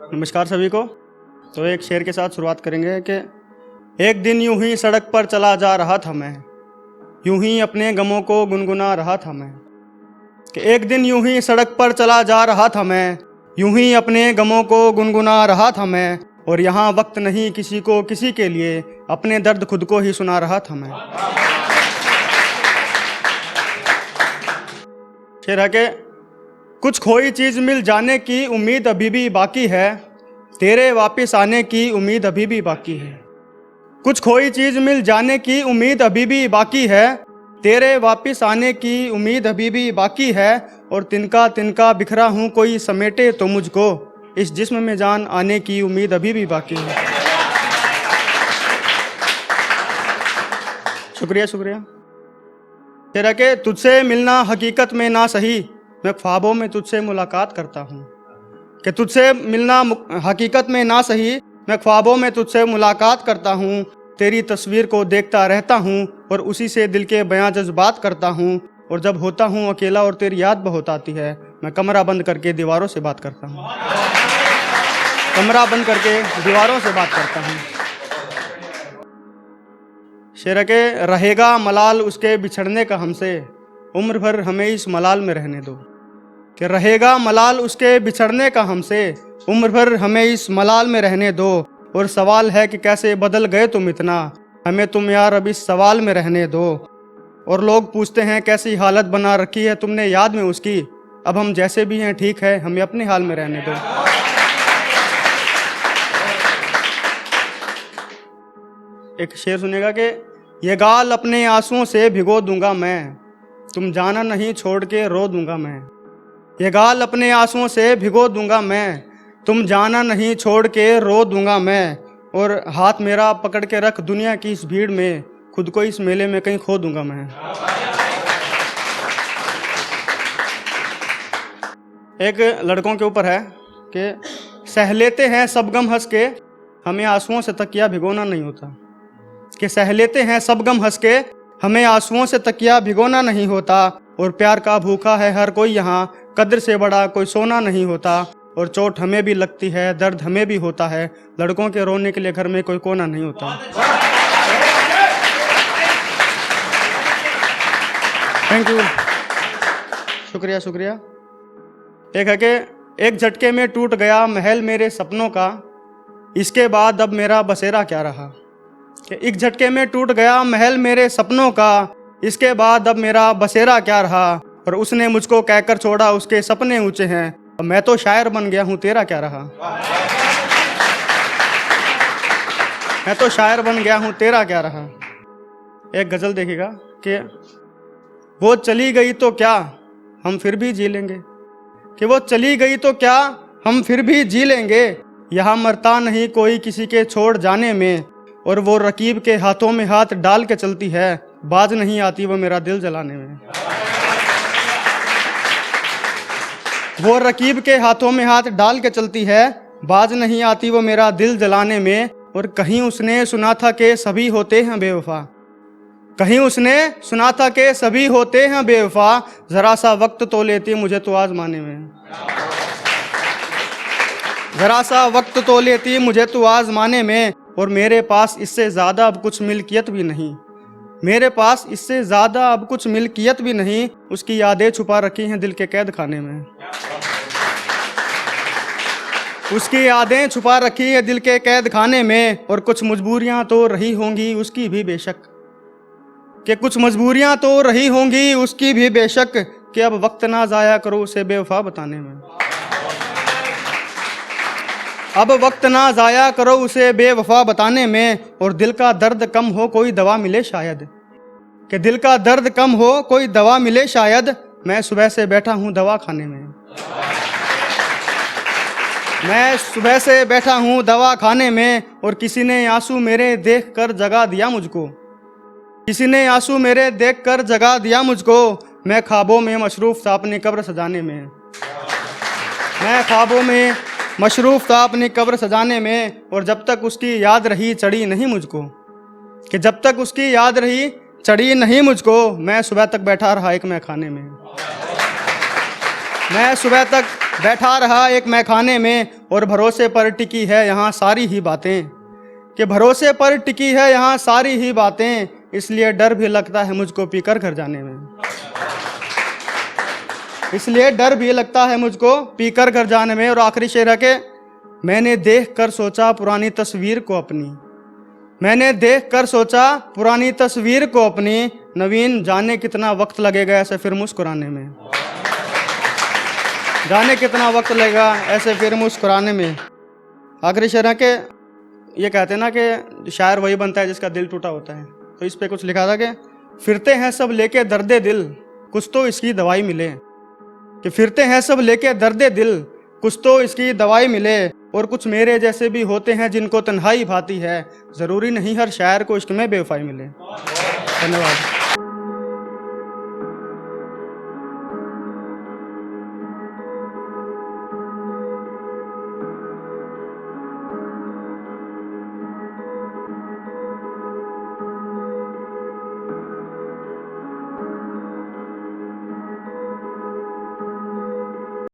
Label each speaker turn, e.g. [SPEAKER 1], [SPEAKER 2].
[SPEAKER 1] नमस्कार सभी को। तो एक शेर के साथ शुरुआत करेंगे कि एक दिन यूं ही सड़क पर चला जा रहा था मैं, यूं ही अपने गमों को गुनगुना रहा था मैं। कि एक दिन यूं ही सड़क पर चला जा रहा था मैं, यूं ही अपने गमों को गुनगुना रहा था मैं। और यहाँ वक्त नहीं किसी को किसी के लिए, अपने दर्द खुद को ही सुना रहा था मैं। शेर है कि कुछ खोई चीज मिल जाने की उम्मीद अभी भी बाकी है, तेरे वापस आने की उम्मीद अभी भी बाकी है। कुछ खोई चीज मिल जाने की उम्मीद अभी भी बाकी है, तेरे वापस आने की उम्मीद अभी भी बाकी है। और तिनका तिनका बिखरा हूँ कोई समेटे तो मुझको, इस जिस्म में जान आने की उम्मीद अभी भी बाकी है। शुक्रिया शुक्रिया। तेरा के तुझसे मिलना हकीकत में ना सही, मैं ख्वाबों में तुझसे मुलाकात करता हूँ। कि तुझसे मिलना हकीकत में ना सही, मैं ख्वाबों में तुझसे मुलाकात करता हूँ। तेरी तस्वीर को देखता रहता हूँ और उसी से दिल के बयां जज्बात करता हूँ। और जब होता हूँ अकेला और तेरी याद बहुत आती है, मैं कमरा बंद करके दीवारों से बात करता हूँ। कमरा बंद करके दीवारों से बात करता हूँ। शेर के रहेगा मलाल उसके बिछड़ने का हमसे, उम्र भर हमें इस मलाल में रहने दो। कि रहेगा मलाल उसके बिछड़ने का हमसे, उम्र भर हमें इस मलाल में रहने दो। और सवाल है कि कैसे बदल गए तुम इतना, हमें तुम यार अब इस सवाल में रहने दो। और लोग पूछते हैं कैसी हालत बना रखी है तुमने याद में उसकी, अब हम जैसे भी हैं ठीक है, हमें अपने हाल में रहने दो। एक शेर सुनेगा कि ये गाल अपने आंसुओं से भिगो दूंगा मैं, तुम जाना नहीं छोड़ के रो दूंगा मैं। ये गाल अपने आंसुओं से भिगो दूंगा मैं, तुम जाना नहीं छोड़ के रो दूंगा मैं। और हाथ मेरा पकड़ के रख दुनिया की इस भीड़ में, खुद को इस मेले में कहीं खो दूंगा मैं। एक लड़कों के ऊपर है कि सह लेते हैं सब गम हंस के, हमें आंसुओं से तकिया भिगोना नहीं होता। कि सह लेते हैं सब गम हंस के, हमें आंसुओं से तकिया भिगोना नहीं होता। और प्यार का भूखा है हर कोई यहाँ, कद्र से बड़ा कोई सोना नहीं होता। और चोट हमें भी लगती है, दर्द हमें भी होता है, लड़कों के रोने के लिए घर में कोई कोना नहीं होता। थैंक यू, शुक्रिया शुक्रिया। एक है कि एक झटके में टूट गया महल मेरे सपनों का, इसके बाद अब मेरा बसेरा क्या रहा। कि एक झटके में टूट गया महल मेरे सपनों का, इसके बाद अब मेरा बसेरा क्या रहा। और उसने मुझको कहकर छोड़ा उसके सपने ऊंचे हैं, और मैं तो शायर बन गया हूँ तेरा क्या रहा। मैं तो शायर बन गया हूँ तेरा क्या रहा। एक गजल देखिएगा कि वो चली गई तो क्या हम फिर भी जी लेंगे। कि वो चली गई तो क्या हम फिर भी जी लेंगे, यहाँ मरता नहीं कोई किसी के छोड़ जाने में। और वो रकीब के हाथों में हाथ डाल के चलती है, बाज नहीं आती वो मेरा दिल जलाने में। वो रकीब के हाथों में हाथ डाल के चलती है, बाज नहीं आती वो मेरा दिल जलाने में। और कहीं उसने सुना था कि सभी होते हैं बेवफा, कहीं उसने सुना था कि सभी होते हैं बेवफा, जरा सा वक्त तो लेती मुझे तो आजमाने में। जरा सा वक्त तो लेती मुझे तो आजमाने में। और मेरे पास इससे ज़्यादा अब कुछ मिल्कियत भी नहीं, मेरे पास इससे ज़्यादा अब कुछ मिल्कियत भी नहीं, उसकी यादें छुपा रखी हैं दिल के कैद खाने में। उसकी यादें छुपा रखी है दिल के कैद खाने में। और कुछ मजबूरियां तो रही होंगी उसकी भी बेशक, कि कुछ मजबूरियां तो रही होंगी उसकी भी बेशक, कि अब वक्त ना ज़ाया करो उसे बेवफा बताने में। अब वक्त ना ज़ाया करो उसे बेवफा बताने में। और दिल का दर्द कम हो कोई दवा मिले शायद, कि दिल का दर्द कम हो कोई दवा मिले शायद, मैं सुबह से बैठा हूँ दवा खाने में। मैं सुबह से बैठा हूँ दवा खाने में। और किसी ने आंसू मेरे देख कर जगा दिया मुझको, किसी ने आंसू मेरे देख कर जगा दिया मुझको। मैं ख्वाबों में मशरूफ़ था अपनी कब्र सजाने में, मैं ख्वाबों में मशरूफ़ था अपनी कब्र सजाने में। और जब तक उसकी याद रही चढ़ी नहीं मुझको, कि जब तक उसकी याद रही चढ़ी नहीं मुझको, मैं सुबह तक बैठा रहा एक मैं खाने में। मैं सुबह तक बैठा रहा एक मैखाने में और भरोसे पर टिकी है यहाँ सारी ही बातें, कि भरोसे पर टिकी है यहाँ सारी ही बातें, इसलिए डर भी लगता है मुझको पीकर घर जाने में। इसलिए डर भी लगता है मुझको पीकर घर जाने में। और आखिरी शेर है कि मैंने देख कर सोचा पुरानी तस्वीर को अपनी, मैंने देख कर सोचा पुरानी तस्वीर को अपनी, नवीन जाने कितना वक्त लगेगा ऐसे फिर मुस्कुराने में, जाने कितना वक्त लगेगा ऐसे फिर मुस्कुराने में। आखिरी शेर है कि ये कहते हैं ना कि शायर वही बनता है जिसका दिल टूटा होता है। तो इस पे कुछ लिखा था कि फिरते हैं सब लेके दर्दे दिल, कुछ तो इसकी दवाई मिले, कि फिरते हैं सब लेके दर्दे दिल, कुछ तो इसकी दवाई मिले। और कुछ मेरे जैसे भी होते हैं जिनको तन्हाई भाती है, ज़रूरी नहीं हर शायर को इश्क में बेवफाई मिले। धन्यवाद।